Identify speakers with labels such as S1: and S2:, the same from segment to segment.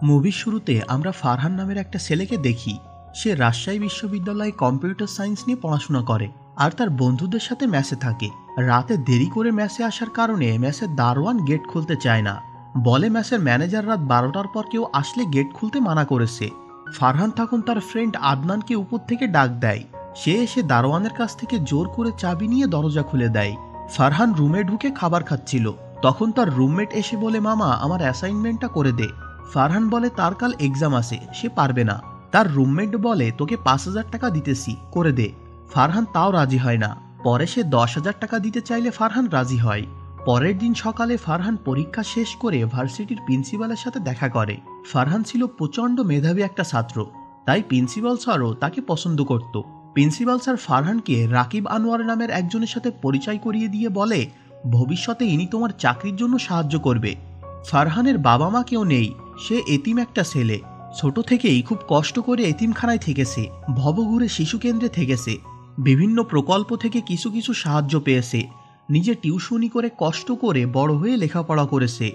S1: মুভির শুরুতে আমরা ফারহান নামের একটা ছেলেকে দেখি। সে রাজশাহী বিশ্ববিদ্যালয়ে কম্পিউটার সায়েন্স নিয়ে পড়াশোনা করে আর তার বন্ধুদের সাথে ম্যাসে থাকে। রাতে দেরি করে ম্যাসে আসার কারণে ম্যাসের দারোয়ান গেট খুলতে চায় না, বলে ম্যাসের ম্যানেজার রাত 12টার পর কেউ আসলে গেট খুলতে মানা করেছে। ফারহান তখন তার ফ্রেন্ড আদনানকে উপর থেকে ডাক দেয়। সে এসে দারোয়ানের কাছ থেকে জোর করে চাবি নিয়ে দরজা খুলে দেয়। ফারহান রুমে ঢুকে খাবার খাচ্ছিল, তখন তার রুমমেট এসে বলে, মামা আমার অ্যাসাইনমেন্টটা করে দে। ফারহান বলে তার কাল এক্সাম আছে, সে পারবে না। তার রুমমেট বলে তোকে 5,000 টাকা দিতেছি, করে দে। ফারহান তাও রাজি হয় না। পরে সে 10,000 টাকা দিতে চাইলে ফারহান রাজি হয়। পরের দিন সকালে ফারহান পরীক্ষা শেষ করে ভার্সিটির প্রিন্সিপালের সাথে দেখা করে। ফারহান ছিল প্রচণ্ড মেধাবী একটা ছাত্র, তাই প্রিন্সিপাল স্যারও তাকে পছন্দ করত। প্রিন্সিপাল স্যার ফারহানকে রাকিব আনোয়ার নামের একজনের সাথে পরিচয় করিয়ে দিয়ে বলে, ভবিষ্যতে ইনি তোমার চাকরির জন্য সাহায্য করবে। ফারহানের বাবা মা কেউ নেই, সে এতিম একটা ছেলে। ছোট থেকেই খুব কষ্ট করে এতিমখানায় থেকেছে, ভবঘুরে শিশু কেন্দ্রে থেকেছে, বিভিন্ন প্রকল্প থেকে কিছু কিছু সাহায্য পেয়েছে, নিজে টিউশনি করে কষ্ট করে বড় হয়ে লেখাপড়া করেছে।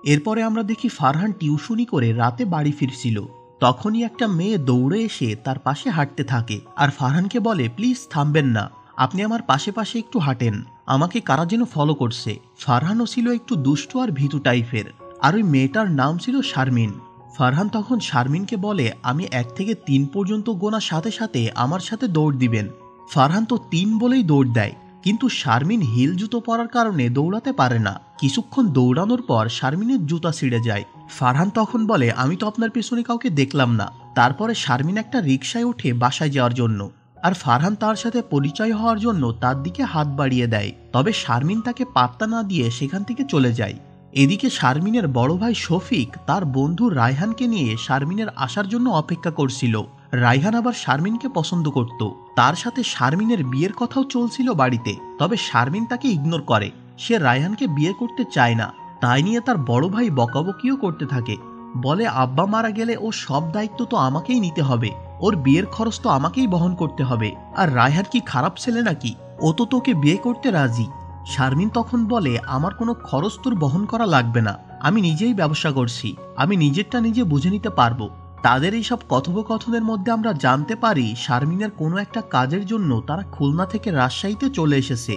S1: এরপরে আমরা দেখি ফারহান টিউশনি করে রাতে বাড়ি ফিরছিল। তখনই একটা মেয়ে দৌড়ে এসে তার পাশে হাঁটতে থাকে আর ফারহানকে বলে, প্লিজ থামবেন না, আপনি আমার পাশে পাশে একটু হাঁটেন, আমাকে কারা যেন ফলো করছে। ফারহানও ছিল একটু দুষ্ট আর ভীতু টাইপের, আর ওই মেয়েটার নাম ছিল শারমিন। ফারহান তখন শারমিনকে বলে, আমি 1 থেকে 3 পর্যন্ত গোনার সাথে সাথে আমার সাথে দৌড় দিবেন। ফারহান তো 3 বলেই দৌড় দেয়, কিন্তু শারমিন হিল জুতো পরার কারণে দৌড়াতে পারে না। কিছুক্ষণ দৌড়ানোর পর শারমিনের জুতা ছিঁড়ে যায়। ফারহান তখন বলে, আমি তো আপনার পেছনে কাউকে দেখলাম না। তারপরে শারমিন একটা রিকশায় উঠে বাসায় যাওয়ার জন্য, আর ফারহান তার সাথে পরিচয় হওয়ার জন্য তার দিকে হাত বাড়িয়ে দেয়। তবে শারমিন তাকে পাত্তা না দিয়ে সেখান থেকে চলে যায়। এদিকে শারমিনের বড় ভাই শফিক তার বন্ধু রায়হানকে নিয়ে শারমিনের আসার জন্য অপেক্ষা করছিল। রায়হান আবার শারমিনকে পছন্দ করত, তার সাথে শারমিনের বিয়ের কথাও চলছিল বাড়িতে। তবে শারমিন তাকে ইগনোর করে, সে রায়হানকে বিয়ে করতে চায় না। তাই নিয়ে তার বড় ভাই বকাবকিও করতে থাকে, বলে আব্বা মারা গেলে ও সব দায়িত্ব তো আমাকেই নিতে হবে, ওর বিয়ের খরচ তো আমাকেই বহন করতে হবে। আর রায়হান কি খারাপ ছেলে নাকি, ও তো তোকে বিয়ে করতে রাজি। শারমিন তখন বলে, আমার কোনো খরচ তোর বহন করা লাগবে না, আমি নিজেই ব্যবসা করছি, আমি নিজেরটা নিজে বুঝে নিতে পারবো। তাদের এইসব কথোপকথনের মধ্যে আমরা জানতে পারি শারমিনের কোনো একটা কাজের জন্য তারা খুলনা থেকে রাজশাহীতে চলে এসেছে।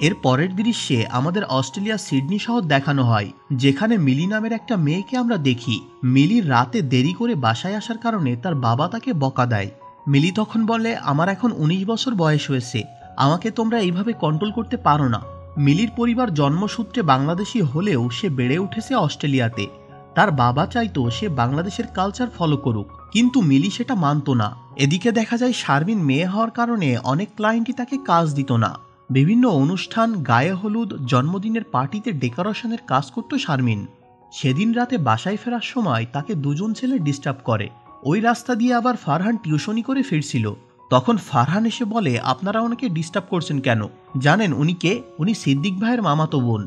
S1: এর পরের দৃশ্যে আমাদের অস্ট্রেলিয়া সিডনি শহর দেখানো হয়, যেখানে মিলি নামের একটা মেয়েকে আমরা দেখি। মিলি রাতে দেরি করে বাসায় আসার কারণে তার বাবা তাকে বকা দেয়। মিলি তখন বলে, আমার এখন 19 বছর বয়স হয়েছে, আমাকে তোমরা এইভাবে কন্ট্রোল করতে পারো না। মিলির পরিবার জন্মসূত্রে বাংলাদেশি হলেও সে বেড়ে উঠেছে অস্ট্রেলিয়াতে। তার বাবা চাইতো সে বাংলাদেশের কালচার ফলো করুক, কিন্তু মিলি সেটা মানত না। এদিকে দেখা যায় শারমিন মেয়ে হওয়ার কারণে অনেক ক্লায়েন্টই তাকে কাজ দিত না। বিভিন্ন অনুষ্ঠান, গায়ে হলুদ, জন্মদিনের পার্টিতে ডেকোরেশনের কাজ করত শারমিন। সেদিন রাতে বাসায় ফেরার সময় তাকে 2জন ছেলে ডিস্টার্ব করে। ওই রাস্তা দিয়ে আবার ফারহান টিউশনি করে ফিরছিল। তখন ফারহান এসে বলে, আপনারা ওনাকে ডিস্টার্ব করছেন কেন? জানেন উনি কে? উনি সিদ্দিক ভাইয়ের মামাতো বোন।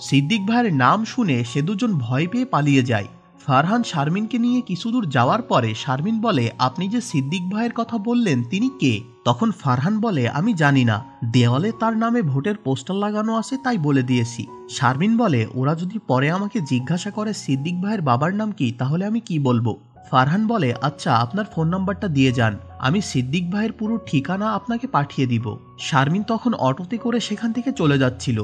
S1: সিদ্দিক ভাইয়ের নাম শুনে সে 2জন ভয় পেয়ে পালিয়ে যায়। ফারহান শারমিনকে নিয়ে কিছু দূর যাওয়ার পরে শারমিন বলে, আপনি যে সিদ্দিক ভাইয়ের কথা বললেন তিনি কে? তখন ফারহান বলে, আমি জানি না, দেওয়ালে তার নামে ভোটের পোস্টার লাগানো আছে তাই বলে দিয়েছি। শারমিন বলে, ওরা যদি পরে আমাকে জিজ্ঞাসা করে সিদ্দিক ভাইয়ের বাবার নাম কি, তাহলে আমি কি বলবো? ফারহান বলে, আচ্ছা আপনার ফোন নাম্বারটা দিয়ে যান, আমি সিদ্দিক ভাইয়ের পুরো ঠিকানা আপনাকে পাঠিয়ে দিব। শারমিন তখন অটোতে করে সেখান থেকে চলে যাচ্ছিল।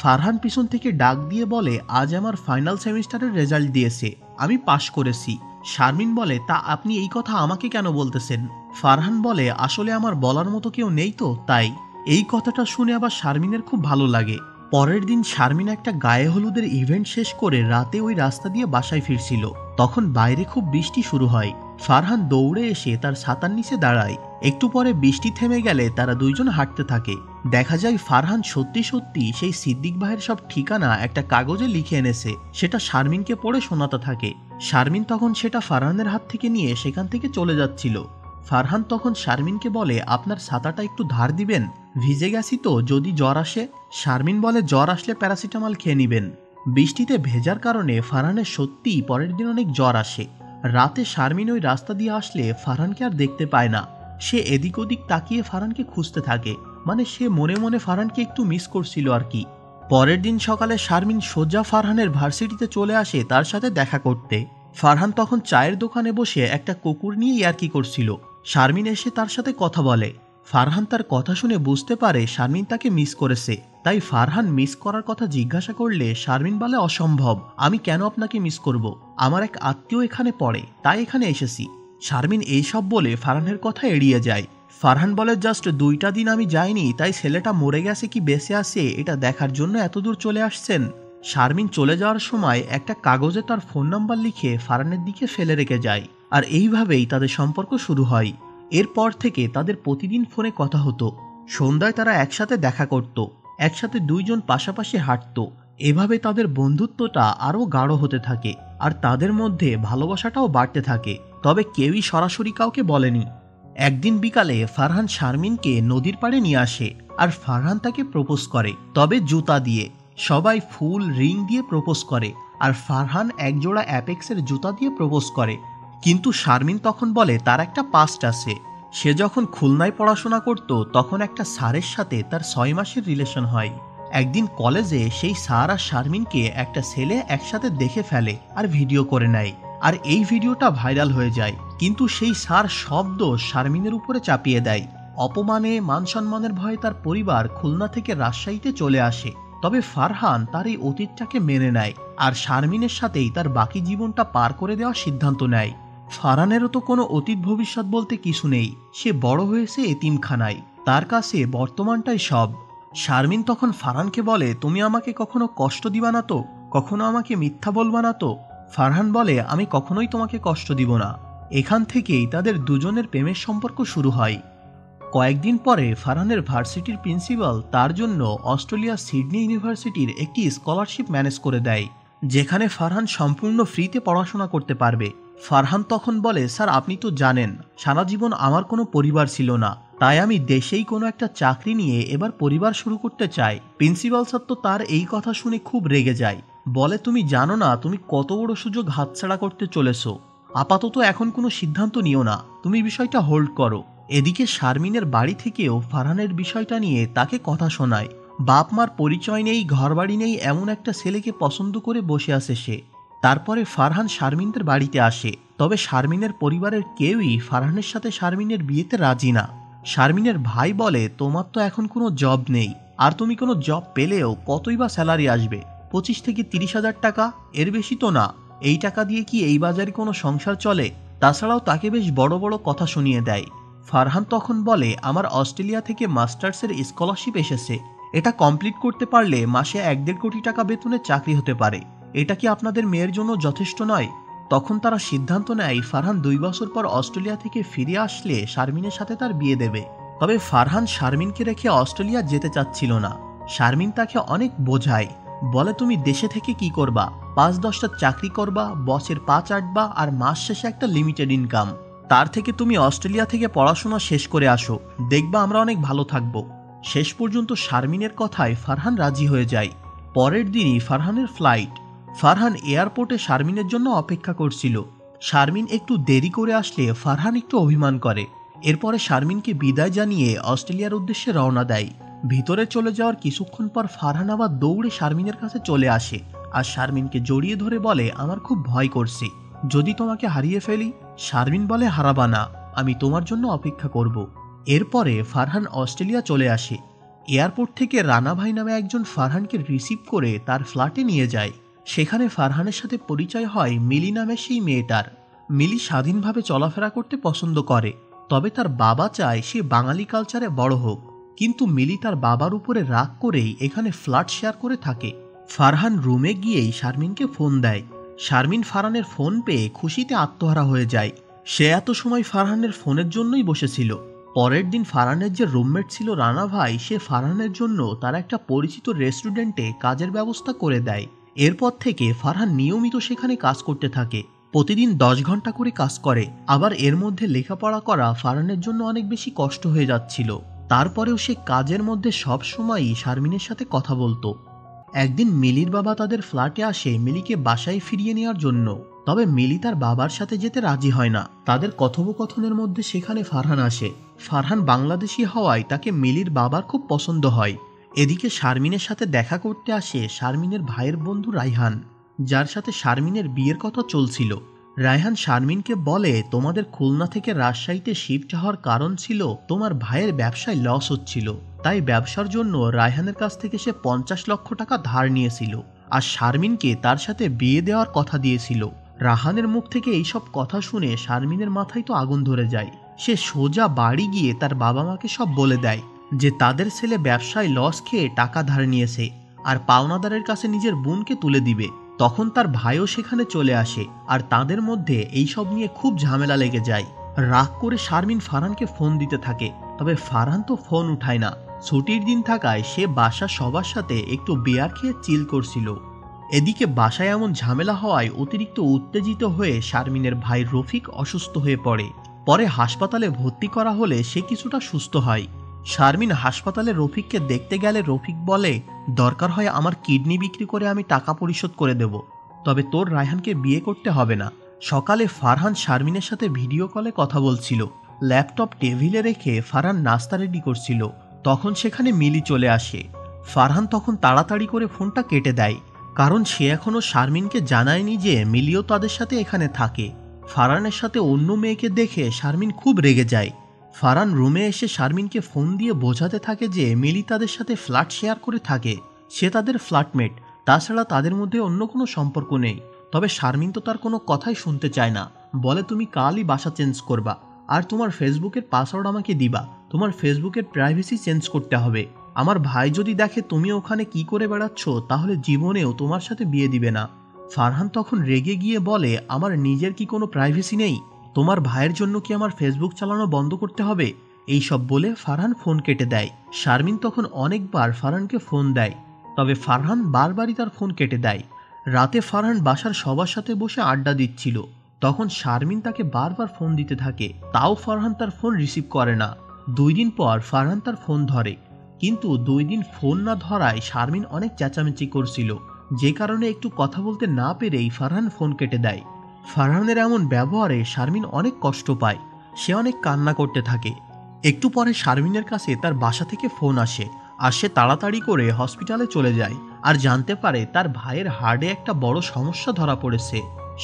S1: ফারহান পিছন থেকে ডাক দিয়ে বলে, আজ আমার ফাইনাল সেমিস্টারের রেজাল্ট দিয়েছে, আমি পাশ করেছি। শারমিন বলে, তা আপনি এই কথা আমাকে কেন বলতেছেন? ফারহান বলে, আসলে আমার বলার মতো কেউ নেই তো তাই। এই কথাটা শুনে আবার শারমিনের খুব ভালো লাগে। পরের দিন শারমিন একটা গায়ে হলুদের ইভেন্ট শেষ করে রাতে ওই রাস্তা দিয়ে বাসায় ফিরছিল। তখন বাইরে খুব বৃষ্টি শুরু হয়। ফারহান দৌড়ে এসে তার ছাতার নিচে দাঁড়ায়। একটু পরে বৃষ্টি থেমে গেলে তারা 2জন হাঁটতে থাকে। দেখা যায় ফারহান সত্যি সত্যি সেই সিদ্দিক ভাইয়ের সব ঠিকানা একটা কাগজে লিখে এনেছে। সেটা শারমিনকে পড়ে শোনাতে থাকে। শারমিন তখন সেটা ফারহানের হাত থেকে নিয়ে সেখান থেকে চলে যাচ্ছিল। ফারহান তখন শারমিনকে বলে, আপনার ছাতাটা একটু ধার দিবেন, ভিজে গেছি তো, যদি জ্বর আসে। শারমিন বলে, জ্বর আসলে প্যারাসিটামল খেয়ে নিবেন। বৃষ্টিতে ভেজার কারণে ফারহানের সত্যিই পরের দিন অনেক জ্বর আসে। রাতে শারমিন ওই রাস্তা দিয়ে আসলে ফারহানকে আর দেখতে পায় না। সে এদিক ওদিক তাকিয়ে ফারহানকে খুঁজতে থাকে, মানে সে মনে মনে ফারহানকে একটু মিস করছিল আর কি। পরের দিন সকালে শারমিন সোজা ফারহানের ভার্সিটিতে চলে আসে তার সাথে দেখা করতে। ফারহান তখন চায়ের দোকানে বসে একটা কুকুর নিয়ে ইয়ার্কি করছিল। শারমিন এসে তার সাথে কথা বলে। ফারহান তার কথা শুনে বুঝতে পারে শারমিন তাকে মিস করেছে। তাই ফারহান মিস করার কথা জিজ্ঞাসা করলে শারমিন বলে, অসম্ভব, আমি কেন আপনাকে মিস করব, আমার এক আত্মীয় এখানে পড়ে, তাই এখানে এসেছি। শারমিন এইসব বলে ফারহানের কথা এড়িয়ে যায়। ফারহান বলে, জাস্ট 2টা দিন আমি যাইনি, তাই ছেলেটা মরে গেছে কি বেঁচে আছে এটা দেখার জন্য এতদূর চলে আসছেন। শারমিন চলে যাওয়ার সময় একটা কাগজে তার ফোন নাম্বার লিখে ফারহানের দিকে ফেলে রেখে যায়। আর এইভাবেই তাদের সম্পর্ক শুরু হয়। এরপর থেকে তাদের প্রতিদিন ফোনে কথা হতো। সন্ধ্যায় তারা একসাথে দেখা করত, একসাথে দুইজন পাশাপাশি হাঁটত। এভাবে তাদের বন্ধুত্বটা আরও গাঢ় হতে থাকে আর তাদের মধ্যে ভালোবাসাটাও বাড়তে থাকে। তবে কেউই সরাসরি কাউকে বলেনি। একদিন বিকালে ফারহান শারমিনকে নদীর পাড়ে নিয়ে আসে আর ফারহান তাকে প্রপোজ করে, তবে জুতা দিয়ে। সবাই ফুল রিং দিয়ে প্রপোজ করে আর ফারহান একজোড়া অ্যাপেক্সের জুতা দিয়ে প্রপোজ করে। কিন্তু শারমিন তখন বলে তার একটা পাস্ট আছে। সে যখন খুলনায় পড়াশোনা করত তখন একটা স্যারের সাথে তার 6 মাসের রিলেশন হয়। একদিন কলেজে সেই স্যার আর শারমিনকে একটা ছেলে একসাথে দেখে ফেলে আর ভিডিও করে নেয়। আর এই ভিডিওটা ভাইরাল হয়ে যায়। কিন্তু সেই স্যার সব দোষ শারমিনের উপরে চাপিয়ে দেয়। অপমানে, মান সম্মানের ভয়ে তার পরিবার খুলনা থেকে রাজশাহীতে চলে আসে। তবে ফারহান তার এই অতীতটাকে মেনে নেয় আর শারমিনের সাথেই তার বাকি জীবনটা পার করে দেওয়ার সিদ্ধান্ত নেয়। ফারহানেরও তো কোনো অতীত ভবিষ্যৎ বলতে কিছু নেই। সে বড় হয়েছে এতিমখানায়, তার কাছে বর্তমানটাই সব। শারমিন তখন ফারহানকে বলে, তুমি আমাকে কখনো কষ্ট দিবা না তো, কখনো আমাকে মিথ্যা বলবা না তো। ফারহান বলে, আমি কখনোই তোমাকে কষ্ট দিব না। এখান থেকেই তাদের দুজনের প্রেমের সম্পর্ক শুরু হয়। কয়েকদিন পরে ফারহানের ভার্সিটির প্রিন্সিপাল তার জন্য অস্ট্রেলিয়ার সিডনি ইউনিভার্সিটির একটি স্কলারশিপ ম্যানেজ করে দেয়, যেখানে ফারহান সম্পূর্ণ ফ্রিতে পড়াশোনা করতে পারবে। ফারহান তখন বলে, স্যার আপনি তো জানেন সারা জীবন আমার কোনো পরিবার ছিল না, তাই আমি দেশেই কোনো একটা চাকরি নিয়ে এবার পরিবার শুরু করতে চাই। প্রিন্সিপাল স্যার তো তার এই কথা শুনে খুব রেগে যায়। বলে, তুমি জানো না তুমি কত বড় সুযোগ হাতছাড়া করতে চলেছো। আপাতত এখন কোনো সিদ্ধান্ত নিও না, তুমি বিষয়টা হোল্ড করো। এদিকে শারমিনের বাড়ি থেকেও ফারহানের বিষয়টা নিয়ে তাকে কথা শোনায়। বাপ মার পরিচয় নেই, ঘরবাড়ি নেই, এমন একটা ছেলেকে পছন্দ করে বসে আছে সে। তারপরে ফারহান শারমিনদের বাড়িতে আসে। তবে শারমিনের পরিবারের কেউই ফারহানের সাথে শারমিনের বিয়েতে রাজি না। শারমিনের ভাই বলে, তোমার তো এখন কোনো জব নেই, আর তুমি কোনো জব পেলেও কতই বা স্যালারি আসবে, 25 থেকে 30 হাজার টাকা, এর বেশি তো না। এই টাকা দিয়ে কি এই বাজারে কোনো সংসার চলে? তাছাড়াও তাকে বেশ বড় বড় কথা শুনিয়ে দেয়। ফারহান তখন বলে, আমার অস্ট্রেলিয়া থেকে মাস্টার্সের স্কলারশিপ এসেছে, এটা কমপ্লিট করতে পারলে মাসে 1-1.5 কোটি টাকা বেতনে চাকরি হতে পারে। এটা কি আপনাদের মেয়ের জন্য যথেষ্ট নয়? তখন তারা সিদ্ধান্ত নেয় ফারহান 2 বছর পর অস্ট্রেলিয়া থেকে ফিরে আসলে শারমিনের সাথে তার বিয়ে দেবে। তবে ফারহান শারমিনকে রেখে অস্ট্রেলিয়া যেতে চাচ্ছিল না। শারমিন তাকে অনেক বোঝায়, বলে তুমি দেশে থেকে কি করবা, 5-10টা চাকরি করবা, বসের পা চাটবা, আর মাস শেষে একটা লিমিটেড ইনকাম। তার থেকে তুমি অস্ট্রেলিয়া থেকে পড়াশোনা শেষ করে আসো, দেখবা আমরা অনেক ভালো থাকবো। শেষ পর্যন্ত শারমিনের কথায় ফারহান রাজি হয়ে যায়। পরের দিনই ফারহানের ফ্লাইট। ফারহান এয়ারপোর্টে শারমিনের জন্য অপেক্ষা করছিল। শারমিন একটু দেরি করে আসলে ফারহান একটু অভিমান করে। এরপরে শারমিনকে বিদায় জানিয়ে অস্ট্রেলিয়ার উদ্দেশ্যে রওনা দেয়। ভিতরে চলে যাওয়ার কিছুক্ষণ পর ফারহান আবার দৌড়ে শারমিনের কাছে চলে আসে আর শারমিনকে জড়িয়ে ধরে বলে, আমার খুব ভয় করছে, যদি তোমাকে হারিয়ে ফেলি। শারমিন বলে, হারাবা না, আমি তোমার জন্য অপেক্ষা করব। এরপরে ফারহান অস্ট্রেলিয়া চলে আসে। এয়ারপোর্ট থেকে রানা ভাই নামে একজন ফারহানকে রিসিভ করে তার ফ্ল্যাটে নিয়ে যায়। সেখানে ফারহানের সাথে পরিচয় হয় মিলি নামে সেই মেয়েটার। মিলি স্বাধীনভাবে চলাফেরা করতে পছন্দ করে, তবে তার বাবা চায় সে বাঙালি কালচারে বড় হোক। কিন্তু মিলি তার বাবার উপরে রাগ করেই এখানে ফ্ল্যাট শেয়ার করে থাকে। ফারহান রুমে গিয়েই শারমিনকে ফোন দেয়। শারমিন ফারহানের ফোন পেয়ে খুশিতে আত্মহারা হয়ে যায়। সে এত সময় ফারহানের ফোনের জন্যই বসেছিল। পরের দিন ফারহানের যে রুমমেট ছিল রানা ভাই, সে ফারহানের জন্য তার একটা পরিচিত রেস্টুরেন্টে কাজের ব্যবস্থা করে দেয়। এরপর থেকে ফারহান নিয়মিত সেখানে কাজ করতে থাকে। প্রতিদিন 10 ঘন্টা করে কাজ করে। আবার এর মধ্যে লেখাপড়া করা ফারহানের জন্য অনেক বেশি কষ্ট হয়ে যাচ্ছিল। তারপরেও সে কাজের মধ্যে সব সময়ই শারমিনের সাথে কথা বলতো। একদিন মিলির বাবা তাদের ফ্ল্যাটে আসে মিলিকে বাসায় ফিরিয়ে নেওয়ার জন্য। তবে মিলি তার বাবার সাথে যেতে রাজি হয় না। তাদের কথোপকথনের মধ্যে সেখানে ফারহান আসে। ফারহান বাংলাদেশি হওয়ায় তাকে মিলির বাবার খুব পছন্দ হয়। এদিকে শারমিনের সাথে দেখা করতে আসে শারমিনের ভাইয়ের বন্ধু রাইহান, যার সাথে শারমিনের বিয়ের কথা চলছিল। রায়হান শারমিনকে বলে, তোমাদের খুলনা থেকে রাজশাহীতে শিফট হওয়ার কারণ ছিল তোমার ভাইয়ের ব্যবসায় লস হচ্ছিল, তাই ব্যবসার জন্য রায়হানের কাছ থেকে সে 50 লক্ষ টাকা ধার নিয়েছিল আর শারমিনকে তার সাথে বিয়ে দেওয়ার কথা দিয়েছিল। রাহানের মুখ থেকে এইসব কথা শুনে শারমিনের মাথায় তো আগুন ধরে যায়। সে সোজা বাড়ি গিয়ে তার বাবা মাকে সব বলে দেয় যে তাদের ছেলে ব্যবসায় লস খেয়ে টাকা ধার নিয়েছে আর পাওনাদারের কাছে নিজের বোনকে তুলে দিবে। তখন তার ভাইও সেখানে চলে আসে আর তাদের মধ্যে এইসব নিয়ে খুব ঝামেলা লেগে যায়। রাগ করে শারমিন ফারহানকে ফোন দিতে থাকে, তবে ফারহান তো ফোন উঠায় না। ছুটির দিন থাকায় সে বাসার সবার সাথে একটু বিয়ার খেয়ে চিল করছিল। এদিকে বাসায় এমন ঝামেলা হওয়ায় অতিরিক্ত উত্তেজিত হয়ে শারমিনের ভাই রফিক অসুস্থ হয়ে পড়ে। পরে হাসপাতালে ভর্তি করা হলে সে কিছুটা সুস্থ হয়। শারমিন হাসপাতালে রফিককে দেখতে গেলে রফিক বলে, দরকার হয় আমার কিডনি বিক্রি করে আমি টাকা পরিশোধ করে দেব, তবে তোর রায়হানকে বিয়ে করতে হবে না। সকালে ফারহান শারমিনের সাথে ভিডিও কলে কথা বলছিল। ল্যাপটপ টেবিলে রেখে ফারহান নাস্তা রেডি করছিল, তখন সেখানে মিলি চলে আসে। ফারহান তখন তাড়াতাড়ি করে ফোনটা কেটে দেয়, কারণ সে এখনো শারমিনকে জানায়নি যে মিলিও তাদের সাথে এখানে থাকে। ফারহানের সাথে অন্য মেয়েকে দেখে শারমিন খুব রেগে যায়। ফারহান রুমে এসে শারমিনকে ফোন দিয়ে বোঝাতে থাকে যে মিলি তাদের সাথে ফ্ল্যাট শেয়ার করে থাকে, সে তাদের ফ্ল্যাটমেট, তাছাড়া তাদের মধ্যে অন্য কোনো সম্পর্ক নেই। তবে শারমিন তো তার কোনো কথাই শুনতে চায় না, বলে তুমি কালই বাসা চেঞ্জ করবা আর তোমার ফেসবুকের পাসওয়ার্ড আমাকে দিবা, তোমার ফেসবুকের প্রাইভেসি চেঞ্জ করতে হবে। আমার ভাই যদি দেখে তুমি ওখানে কি করে বেড়াচ্ছ তাহলে জীবনেও তোমার সাথে বিয়ে দিবে না। ফারহান তখন রেগে গিয়ে বলে, আমার নিজের কি কোনো প্রাইভেসি নেই? তোমার ভাইয়ের জন্য কি আমার ফেসবুক চালানো বন্ধ করতে হবে? এই সব বলে ফারহান ফোন কেটে দেয়। শারমিন তখন অনেকবার ফারহানকে ফোন দেয়, তবে ফারহান বারবারই তার ফোন কেটে দেয়। রাতে ফারহান বাসার সবার সাথে বসে আড্ডা দিচ্ছিল, তখন শারমিন তাকে বারবার ফোন দিতে থাকে, তাও ফারহান তার ফোন রিসিভ করে না। 2 দিন পর ফারহান তার ফোন ধরে, কিন্তু 2 দিন ফোন না ধরায় শারমিন অনেক চেঁচামেচি করছিল, যে কারণে একটু কথা বলতে না পেরেই ফারহান ফোন কেটে দেয়। ফারহানের এমন ব্যবহারে শারমিন অনেক কষ্ট পায়, সে অনেক কান্না করতে থাকে। একটু পরে শারমিনের কাছে তার বাসা থেকে ফোন আসে আর সে তাড়াতাড়ি করে হসপিটালে চলে যায় আর জানতে পারে তার ভাইয়ের হার্টে একটা বড় সমস্যা ধরা পড়েছে।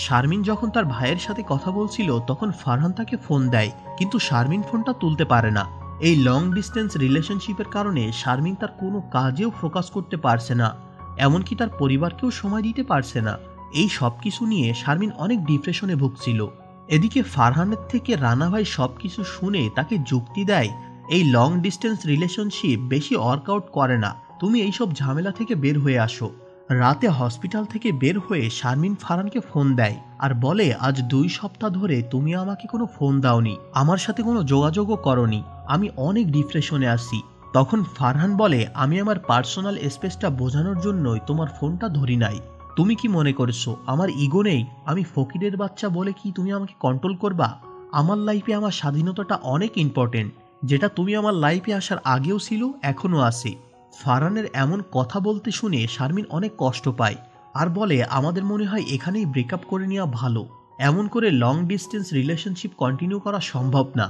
S1: শারমিন যখন তার ভাইয়ের সাথে কথা বলছিল তখন ফারহান তাকে ফোন দেয়, কিন্তু শারমিন ফোনটা তুলতে পারে না। এই লং ডিস্টেন্স রিলেশনশিপের কারণে শারমিন তার কোনো কাজেও ফোকাস করতে পারছে না, এমনকি তার পরিবারকেও সময় দিতে পারছে না। এই সব কিছু নিয়ে শারমিন অনেক ডিপ্রেশনে ভুগছিল। এদিকে ফারহানের থেকে রানা ভাই সবকিছু শুনে তাকে যুক্তি দেয়, এই লং ডিস্টেন্স রিলেশনশিপ বেশি ওয়ার্কআউট করে না, তুমি এইসব ঝামেলা থেকে বের হয়ে আসো। রাতে হসপিটাল থেকে বের হয়ে শারমিন ফারহানকে ফোন দেয় আর বলে, আজ 2 সপ্তাহ ধরে তুমি আমাকে কোনো ফোন দাওনি, আমার সাথে কোনো যোগাযোগও করনি, আমি অনেক ডিপ্রেশনে আছি। তখন ফারহান বলে, আমি আমার পার্সোনাল স্পেসটা বোঝানোর জন্যই তোমার ফোনটা ধরি নাই। তুমি কি মনে করছো আমার ইগো নেই? আমি ফকিরের বাচ্চা বলে কি তুমি আমাকে কন্ট্রোল করবা? আমার লাইফে আমার স্বাধীনতাটা অনেক ইম্পর্টেন্ট, যেটা তুমি আমার লাইফে আসার আগেও ছিল, এখনো আছে। ফারহানের এমন কথা বলতে শুনে শারমিন অনেক কষ্ট পায় আর বলে, আমাদের মনে হয় এখানেই ব্রেকআপ করে নেওয়া ভালো, এমন করে লং ডিস্টেন্স রিলেশনশিপ কন্টিনিউ করা সম্ভব না।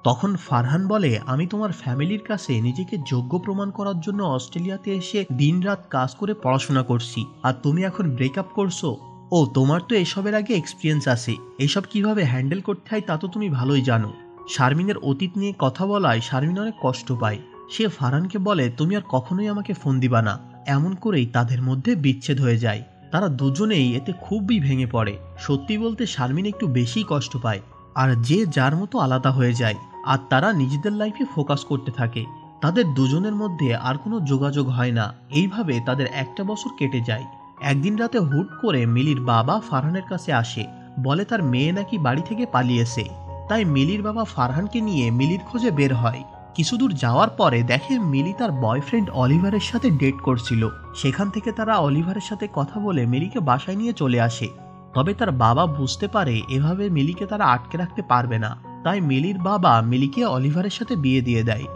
S1: তখন ফারহান বলে, আমি তোমার ফ্যামিলির কাছে নিজেকে যোগ্য প্রমাণ করার জন্য অস্ট্রেলিয়াতে এসে দিনরাত কাজ করে পড়াশোনা করছি, আর তুমি এখন ব্রেকআপ করছো? ও, তোমার তো এসবের আগে এক্সপিরিয়েন্স আছে, এইসব কিভাবে হ্যান্ডেল করতে হয় তা তো তুমি ভালোই জানো। শারমিনের অতীত নিয়ে কথা বলায় শারমিন অনেক কষ্ট পায়। সে ফারহানকে বলে, তুমি আর কখনোই আমাকে ফোন দিবা না। এমন করেই তাদের মধ্যে বিচ্ছেদ হয়ে যায়। তারা দুজনেই এতে খুবই ভেঙে পড়ে। সত্যি বলতে শারমিন একটু বেশিই কষ্ট পায়, আর যে যার মতো আলাদা হয়ে যায় আর তারা নিজেদের লাইফে ফোকাস করতে থাকে। তাদের দুজনের মধ্যে আর কোনো যোগাযোগ হয় না। এইভাবে তাদের 1টা বছর কেটে যায়। একদিন রাতে হুট করে মিলির বাবা ফারহানের কাছে আসে, বলে তার মেয়ে নাকি বাড়ি থেকে পালিয়েছে। তাই মিলির বাবা ফারহানকে নিয়ে মিলির খোঁজে বের হয়। কিছুদূর যাওয়ার পরে দেখে মিলি তার বয়ফ্রেন্ড অলিভারের সাথে ডেট করছিল। সেখান থেকে তারা অলিভারের সাথে কথা বলে মিলিকে বাসায় নিয়ে চলে আসে। তবে তার বাবা বুঝতে পারে এভাবে মিলিকে তারা আটকে রাখতে পারবে না, তাই মিলির বাবা মিলিকে অলিভারের সাথে বিয়ে দিয়ে দেয়।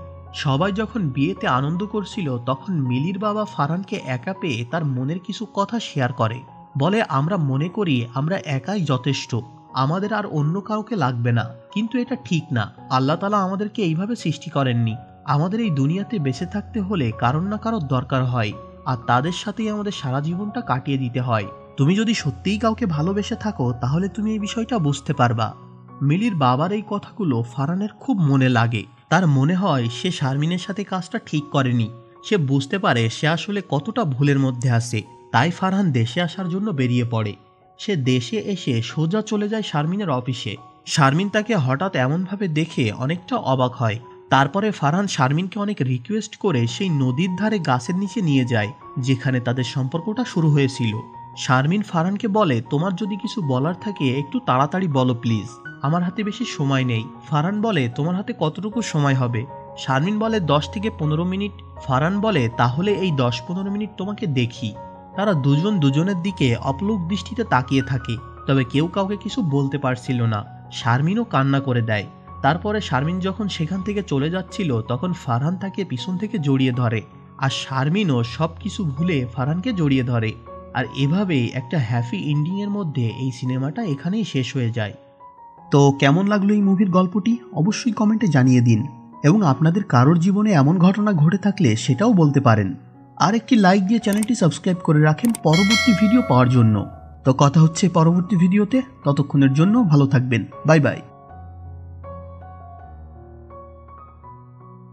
S1: সবাই যখন বিয়েতে আনন্দ করছিল তখন মিলির বাবা ফারহানকে একা পেয়ে তার মনের কিছু কথা শেয়ার করে। বলে, আমরা মনে করি আমরা একাই যথেষ্ট, আমাদের আর অন্য কাউকে লাগবে না, কিন্তু এটা ঠিক না। আল্লাহ তাআলা আমাদেরকে এইভাবে সৃষ্টি করেননি। আমাদের এই দুনিয়াতে বেঁচে থাকতে হলে কারোর না কারোর দরকার হয়, আর তাদের সাথেই আমাদের সারা জীবনটা কাটিয়ে দিতে হয়। তুমি যদি সত্যিই কাউকে ভালোবেসে থাকো তাহলে তুমি এই বিষয়টা বুঝতে পারবা। মিলির বাবার এই কথাগুলো ফারহানের খুব মনে লাগে। তার মনে হয় সে শারমিনের সাথে কাজটা ঠিক করেনি। সে বুঝতে পারে সে আসলে কতটা ভুলের মধ্যে আছে। তাই ফারহান দেশে আসার জন্য বেরিয়ে পড়ে। সে দেশে এসে সোজা চলে যায় শারমিনের অফিসে। শারমিন তাকে হঠাৎ এমনভাবে দেখে অনেকটা অবাক হয়। তারপরে ফারহান শারমিনকে অনেক রিকোয়েস্ট করে সেই নদীর ধারে গাছের নিচে নিয়ে যায় যেখানে তাদের সম্পর্কটা শুরু হয়েছিল। শারমিন ফারহানকে বলে, তোমার যদি কিছু বলার থাকে একটু তাড়াতাড়ি বলো প্লিজ, আমার হাতে বেশি সময় নেই। ফারহান বলে, তোমার হাতে কতটুকু সময় হবে? শারমিন বলে 10 থেকে 15 মিনিট। ফারহান বলে, তাহলে এই 10-15 মিনিট তোমাকে দেখি। তারা দুজন দুজনের দিকে অপলক দৃষ্টিতে তাকিয়ে থাকে, তবে কেউ কাউকে কিছু বলতে পারছিল না। শারমিনও কান্না করে দেয়। তারপরে শারমিন যখন সেখান থেকে চলে যাচ্ছিল তখন ফারহান তাকে পিছন থেকে জড়িয়ে ধরে, আর শারমিনও সব কিছু ভুলে ফারহানকে জড়িয়ে ধরে। আর এভাবেই একটা হ্যাপি এন্ডিং এর মধ্যে এই সিনেমাটা এখানেই শেষ হয়ে যায়। তো কেমন লাগলো এই মুভির গল্পটি অবশ্যই কমেন্টে জানিয়ে দিন, এবং আপনাদের কারোর জীবনে এমন ঘটনা ঘটে থাকলে সেটাও বলতে পারেন। আর একটি লাইক দিয়ে চ্যানেলটি সাবস্ক্রাইব করে রাখেন পরবর্তী ভিডিও পাওয়ার জন্য। তো কথা হচ্ছে পরবর্তী ভিডিওতে, ততক্ষণের জন্য ভালো থাকবেন। Bye bye.